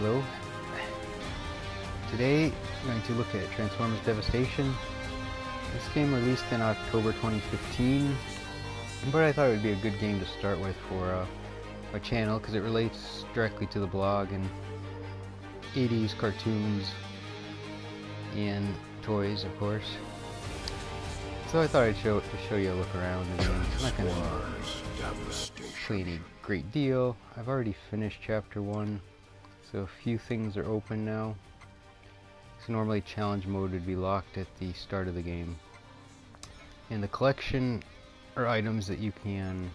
Hello. Today I'm going to look at Transformers Devastation. This game released in October 2015, but I thought it would be a good game to start with for my channel because it relates directly to the blog and 80s cartoons and toys, of course. So I thought I'd show you a look around the game. I'm not going to show you any great deal. I've already finished Chapter 1, so a few things are open now. So normally challenge mode would be locked at the start of the game. And the collection are items that you can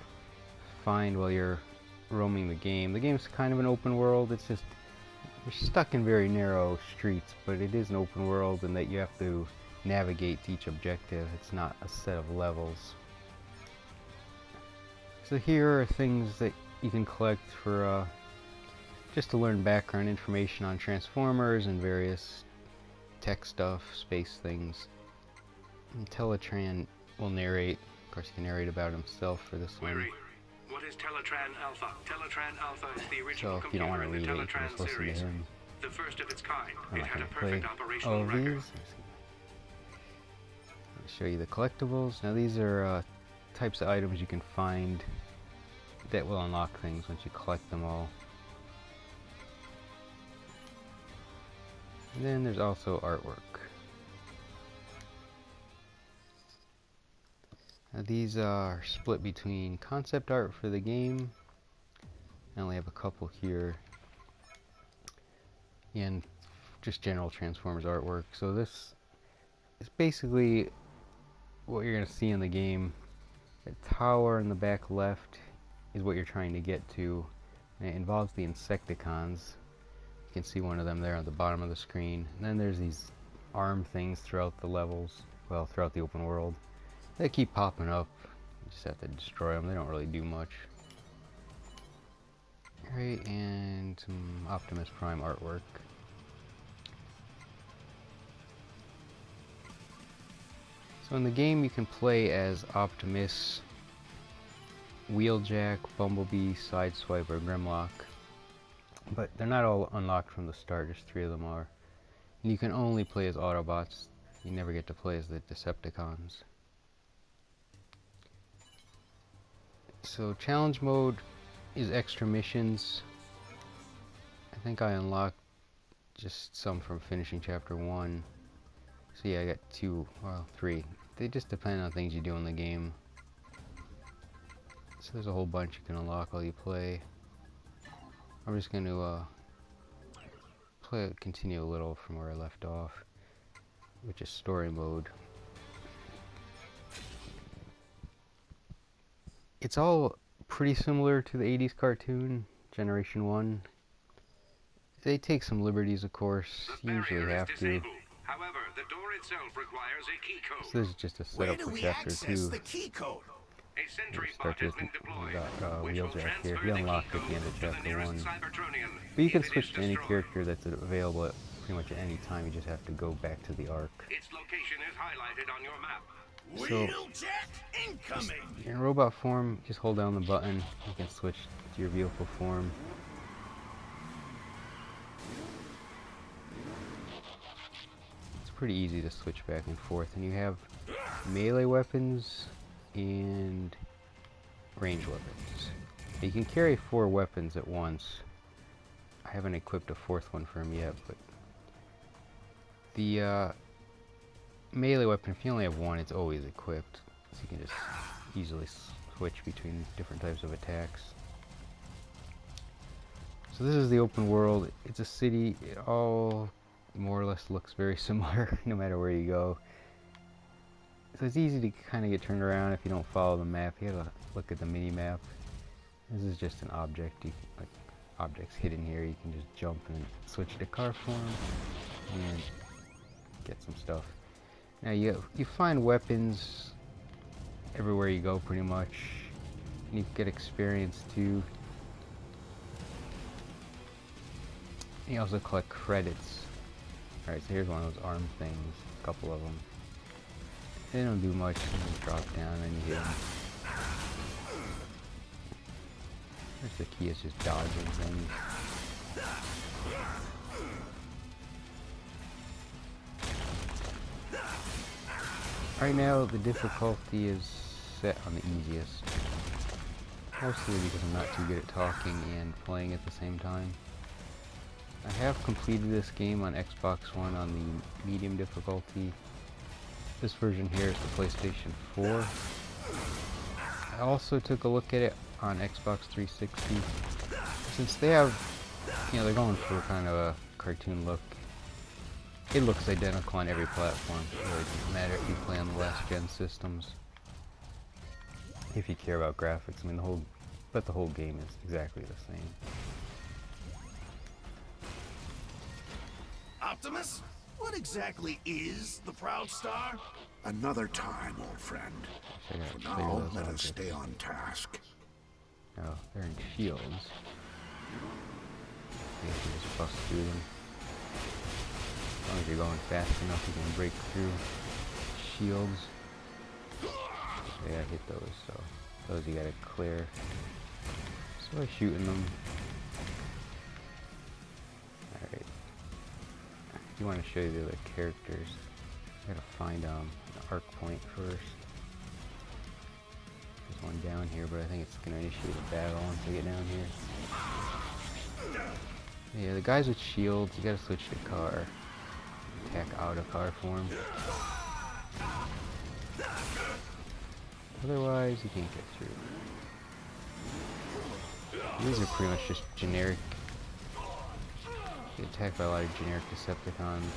find while you're roaming the game. The game's kind of an open world. It's just you're stuck in very narrow streets, but it is an open world in that you have to navigate to each objective. It's not a set of levels. So here are things that you can collect for just to learn background information on Transformers and various tech stuff, space things. And Teletran will narrate. Of course, he can narrate about himself for this one. What is Teletran Alpha? Teletran Alpha is the original So if you don't want to read it, you can just listen to him. The first of its kind. I'm It not had going a to play perfect operational all of record. these. I'll show you the collectibles. Now these are types of items you can find that will unlock things once you collect them all. And then there's also artwork. Now these are split between concept art for the game. I only have a couple here. And just general Transformers artwork. So this is basically what you're going to see in the game. The tower in the back left is what you're trying to get to. And it involves the Insecticons. You can see one of them there on the bottom of the screen. And then there's these arm things throughout the levels, well, throughout the open world. They keep popping up. You just have to destroy them. They don't really do much. Alright, and some Optimus Prime artwork. So in the game you can play as Optimus, Wheeljack, Bumblebee, Sideswipe, or Grimlock. But they're not all unlocked from the start, just 3 of them are. And you can only play as Autobots. You never get to play as the Decepticons. So challenge mode is extra missions. I think I unlocked just some from finishing Chapter 1. So yeah, I got 2, well 3. They just depend on things you do in the game. So there's a whole bunch you can unlock while you play. I'm just going to continue a little from where I left off, which is story mode. It's all pretty similar to the 80s cartoon, Generation 1. They take some liberties, of course. You usually have to. However, the door itself requires a key code. So this is just a setup for Chapter 2. The key code? A sentry Start bot has with been deployed, Wheeljack here. He unlocked at the end of Chapter 1. Cybertronian. But you can switch to any character that's available at pretty much at any time. You just have to go back to the arc. Its location is highlighted on your map. So, in robot form, just hold down the button. You can switch to your vehicle form. It's pretty easy to switch back and forth. And you have melee weapons and range weapons. You can carry 4 weapons at once. I haven't equipped a 4th one for him yet, but the melee weapon, if you only have 1, it's always equipped, so you can just easily switch between different types of attacks. So this is the open world. It's a city. It all more or less looks very similar no matter where you go. So it's easy to kind of get turned around if you don't follow the map. You have to look at the mini map. This is just an object. Like objects hidden here. You can just jump and switch to car form and get some stuff. Now you find weapons everywhere you go pretty much. And you get experience too. You also collect credits. Alright, so here's one of those arm things. A couple of them. They don't do much. You just drop down and you hit them. There's the key, is just dodging things. Right now, the difficulty is set on the easiest. Mostly because I'm not too good at talking and playing at the same time. I have completed this game on Xbox One on the medium difficulty. This version here is the PlayStation 4. I also took a look at it on Xbox 360. Since they have, they're going for kind of a cartoon look. It looks identical on every platform. It really doesn't matter if you play on the last gen systems. If you care about graphics, I mean the whole game is exactly the same. Optimus? What exactly is the Proud Star? Another time, old friend. For now, let us stay on task. Oh, they're in shields. I guess you just bust through them. As long as you're going fast enough, you can break through shields. Yeah, hit those, so those you gotta clear. So by shooting them. Alright. You want to show you the other characters. I gotta find an arc point first. There's one down here, but I think it's gonna initiate a battle once I get down here. Yeah, the guys with shields, you gotta switch to car. Attack out of car form. Otherwise, you can't get through. These are pretty much just generic. You get attacked by a lot of generic Decepticons.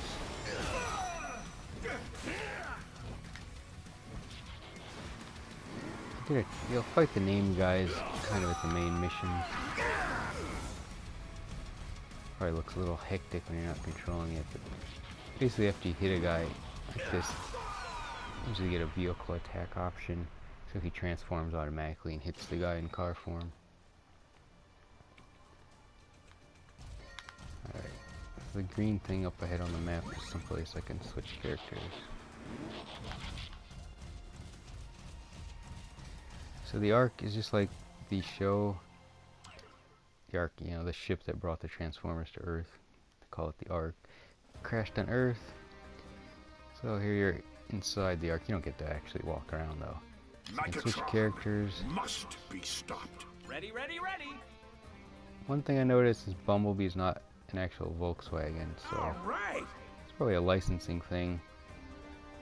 You'll fight the name guys kind of at the main missions. Probably looks a little hectic when you're not controlling it, but basically after you hit a guy like this, you usually get a vehicle attack option, so he transforms automatically and hits the guy in car form. Alright, the green thing up ahead on the map is someplace I can switch characters. So the Ark is just like the show. The Ark, the ship that brought the Transformers to Earth. They call it the Ark. Crashed on Earth. So here you're inside the Ark. You don't get to actually walk around though. So you can switch characters. Must be stopped. Ready, ready, ready! One thing I noticed is Bumblebee's not an actual Volkswagen, so All right. it's probably a licensing thing.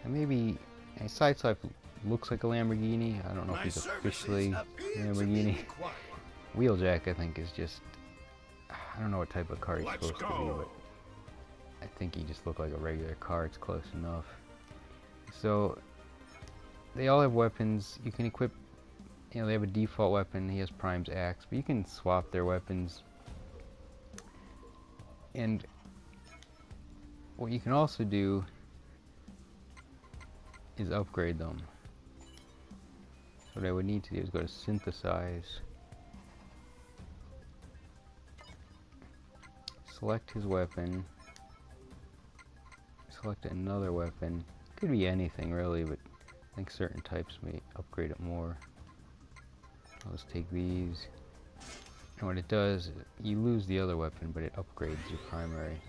And maybe a Sideswipe looks like a Lamborghini. I don't know if he's officially Lamborghini. Wheeljack, I think, is just, I don't know what type of car he's supposed to be, but I think he just looked like a regular car. It's close enough. So they all have weapons. You can equip, they have a default weapon. He has Prime's axe, but you can swap their weapons. And what you can also do is upgrade them. So what I would need to do is go to synthesize, select his weapon, select another weapon. Could be anything really, but I think certain types may upgrade it more. I'll just take these. And what it does, you lose the other weapon, but it upgrades your primary.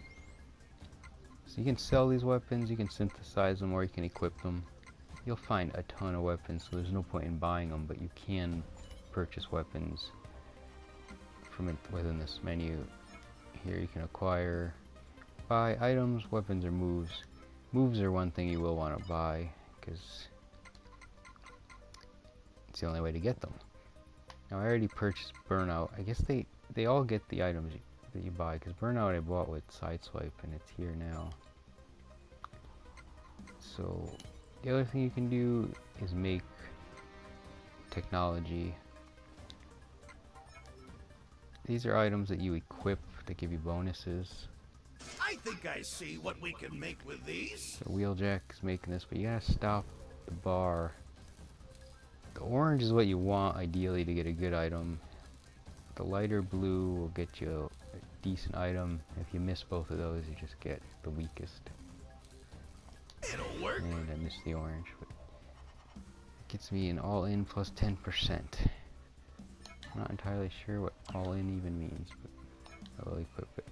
So you can sell these weapons, you can synthesize them, or you can equip them. You'll find a ton of weapons, so there's no point in buying them, but you can purchase weapons from within this menu. Here you can acquire, buy items, weapons, or moves. Moves are one thing you will want to buy, because it's the only way to get them. Now I already purchased Burnout. I guess they all get the items that you buy, because Burnout I bought with Sideswipe, and it's here now. So the other thing you can do is make technology. These are items that you equip to give you bonuses. I think I see what we can make with these. So Wheeljack is making this, but you gotta stop the bar. The orange is what you want ideally to get a good item. The lighter blue will get you a decent item. If you miss both of those, you just get the weakest. It'll work. And I missed the orange, but it gets me an all-in plus 10%. I'm not entirely sure what all-in even means, but I will equip it.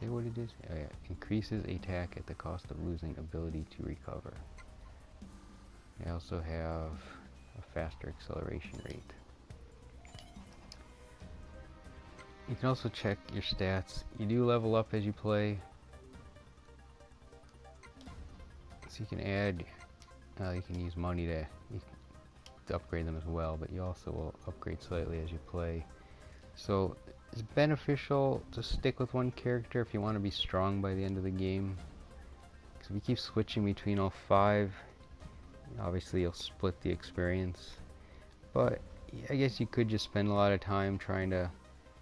say what it is? Oh yeah, increases attack at the cost of losing ability to recover. They also have a faster acceleration rate. You can also check your stats. You do level up as you play. So you can add, you can use money to upgrade them as well, but you also will upgrade slightly as you play. So it's beneficial to stick with one character if you want to be strong by the end of the game. Because if you keep switching between all 5, obviously you'll split the experience. But I guess you could just spend a lot of time trying to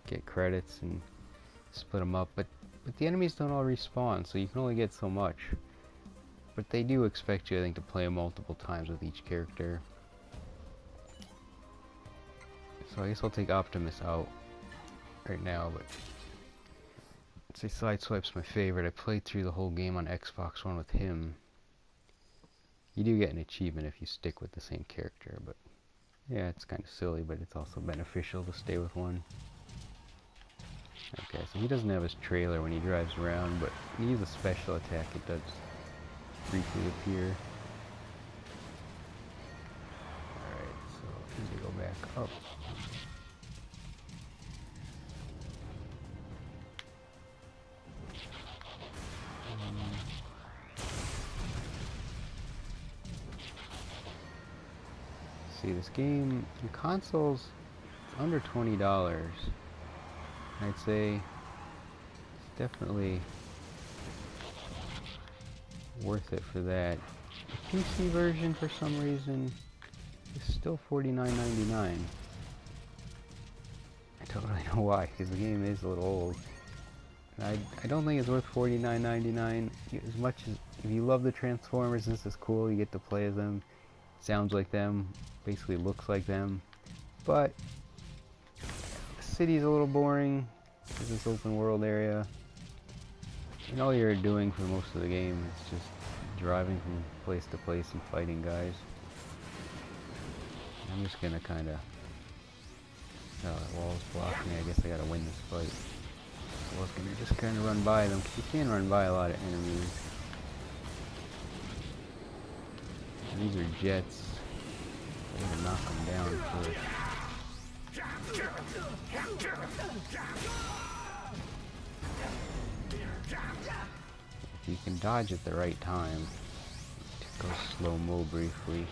get credits and split them up. But the enemies don't all respawn, so you can only get so much. But they do expect you, I think, to play multiple times with each character. So I guess I'll take Optimus out right now, but I'd say Sideswipe's my favorite. I played through the whole game on Xbox One with him. You do get an achievement if you stick with the same character, but yeah, it's kind of silly, but it's also beneficial to stay with one. Okay, so he doesn't have his trailer when he drives around, but when he uses a special attack, it does briefly appear. Alright, so I'm gonna go back up. See, this game in consoles, it's under $20. I'd say it's definitely worth it for that. The PC version, for some reason, is still $49.99. I don't really know why, because the game is a little old. And I don't think it's worth $49.99. As much as, if you love the Transformers, this is cool, you get to play as them. Sounds like them, basically looks like them. But the city's a little boring. There's this open world area. And all you're doing for most of the game is just driving from place to place and fighting guys. I'm just gonna kinda... Oh, that wall's blocking me. I guess I gotta win this fight. So I was gonna just kinda run by them, because you can run by a lot of enemies. And these are jets. I gotta knock them down first. If you can dodge at the right time, it goes slow-mo briefly.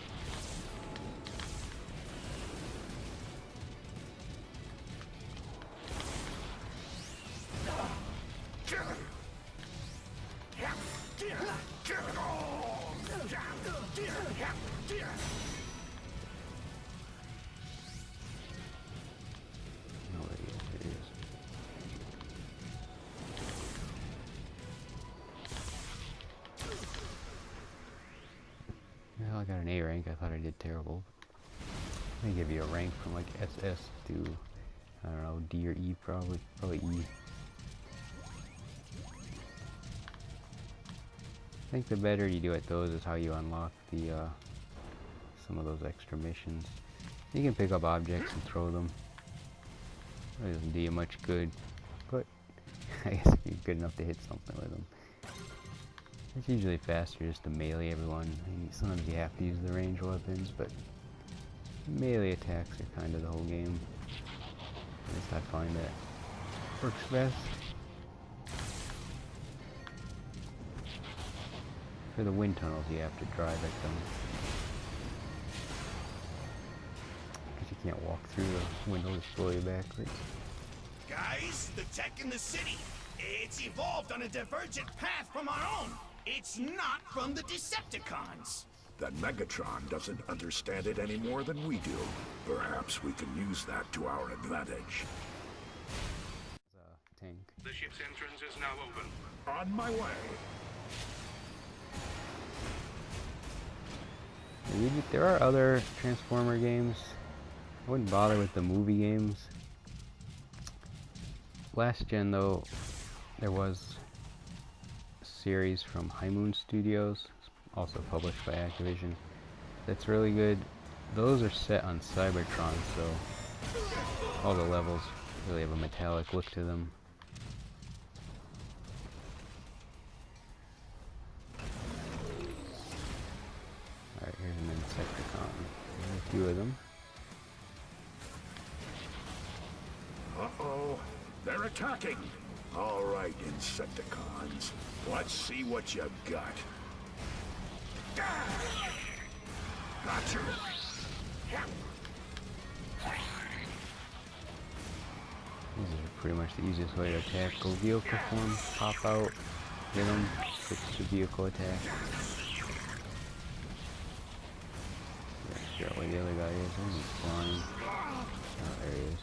Well, I got an A rank. I thought I did terrible. They give you a rank from like SS to, I don't know, D or E probably. Probably E. I think the better you do at those is how you unlock the some of those extra missions. You can pick up objects and throw them. It doesn't do you much good, but I guess if you're good enough to hit something with them. It's usually faster just to melee everyone. I mean, sometimes you have to use the ranged weapons, but melee attacks are kind of the whole game. At least I find that works best. For the wind tunnels, you have to drive at them. Because you can't walk through the window to slow you backwards. Guys, the tech in the city, it's evolved on a divergent path from our own. It's not from the Decepticons. That Megatron doesn't understand it any more than we do. Perhaps we can use that to our advantage. Tank. The ship's entrance is now open. On my way. There are other Transformer games. I wouldn't bother with the movie games. Last gen though, there was a series from High Moon Studios, also published by Activision, that's really good. Those are set on Cybertron, so all the levels really have a metallic look to them. attacking! All right, Insecticons. Let's see what you got. Got you! This is pretty much the easiest way to attack. Go vehicle form, pop out, get him, switch to vehicle attack. Figure out where the other guy is. Oh, he's flying. Oh, there he is.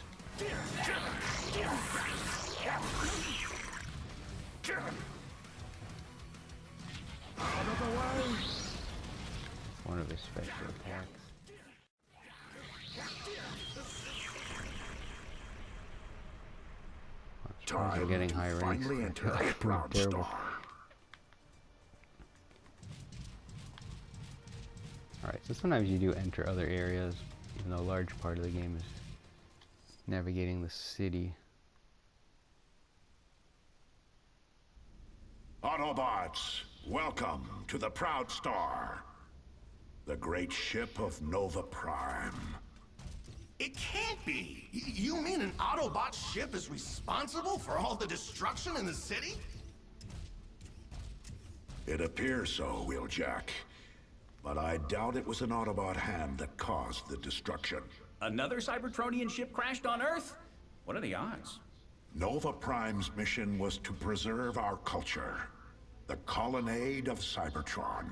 One of his special attacks. I'm getting high ranks. Finally enter the Like, Proud terrible. Star. Alright, so sometimes you do enter other areas, even though a large part of the game is navigating the city. Autobots, welcome to the Proud Star, the great ship of Nova Prime. It can't be! You mean an Autobot ship is responsible for all the destruction in the city? It appears so, Wheeljack. But I doubt it was an Autobot hand that caused the destruction. Another Cybertronian ship crashed on Earth? What are the odds? Nova Prime's mission was to preserve our culture. The Colonnade of Cybertron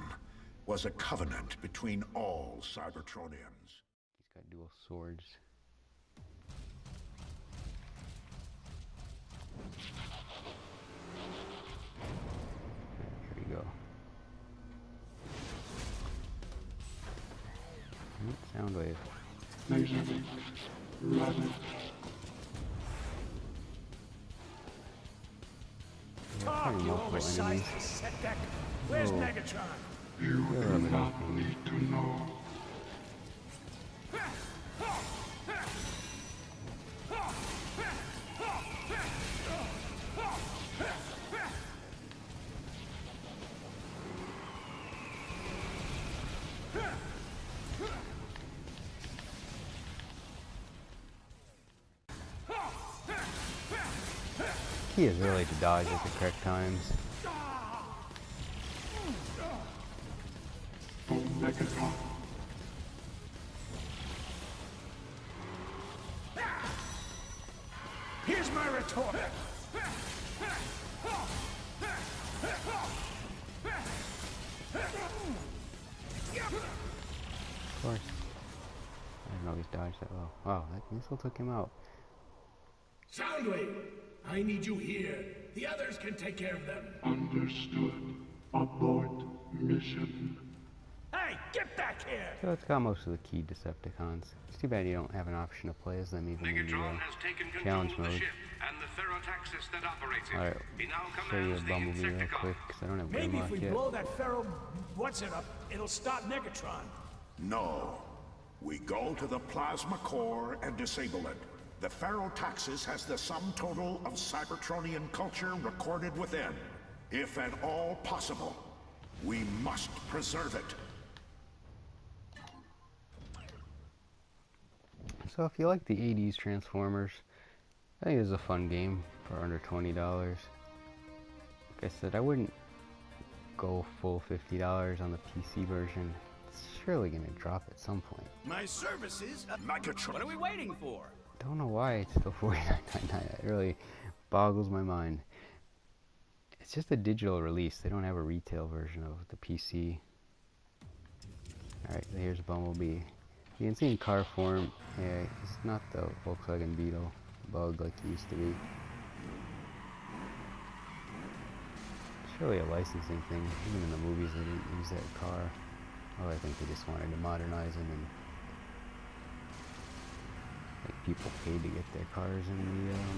was a covenant between all Cybertronians. He's got dual swords. Here we go. Soundwave. Talk, you multiple oversized enemies. cassette deck. Where's Oh. Megatron? You do not need to know. Key is really to dodge at the correct times. Here's my retort. Of course. I didn't know he's dodged that well. Wow, that missile took him out. Soundwave, I need you here. The others can take care of them. Understood. Abort mission. Hey, get back here! So it's got most of the key Decepticons. It's too bad you don't have an option to play as them even in the Megatron has taken control challenge of the mode. ship and the ferrotaxis that operates it. Alright, He now show you commands a the Bumblebee real Insecticons. quick, because I don't have Maybe if Grimlock we yet. blow that ferro... what's it up? It'll stop Megatron. No. We go to the plasma core and disable it. The Ferrotaxis has the sum total of Cybertronian culture recorded within. If at all possible, we must preserve it. So if you like the 80s Transformers, I think it's a fun game for under $20. Like I said, I wouldn't go full $50 on the PC version. It's surely gonna drop at some point. My services... Megatron. What are we waiting for? Don't know why it's still $49.99. It really boggles my mind. It's just a digital release. They don't have a retail version of the PC. Alright, so here's Bumblebee. You can see in car form, yeah, it's not the Volkswagen Beetle bug like it used to be. It's really a licensing thing. Even in the movies they didn't use that car. Oh, I think they just wanted to modernize them and like people paid to get their cars in the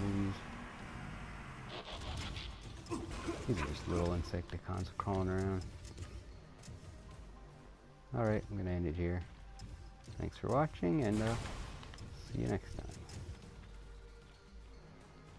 movies. These are just little Insecticons crawling around. Alright, I'm gonna end it here. Thanks for watching, and see you next time.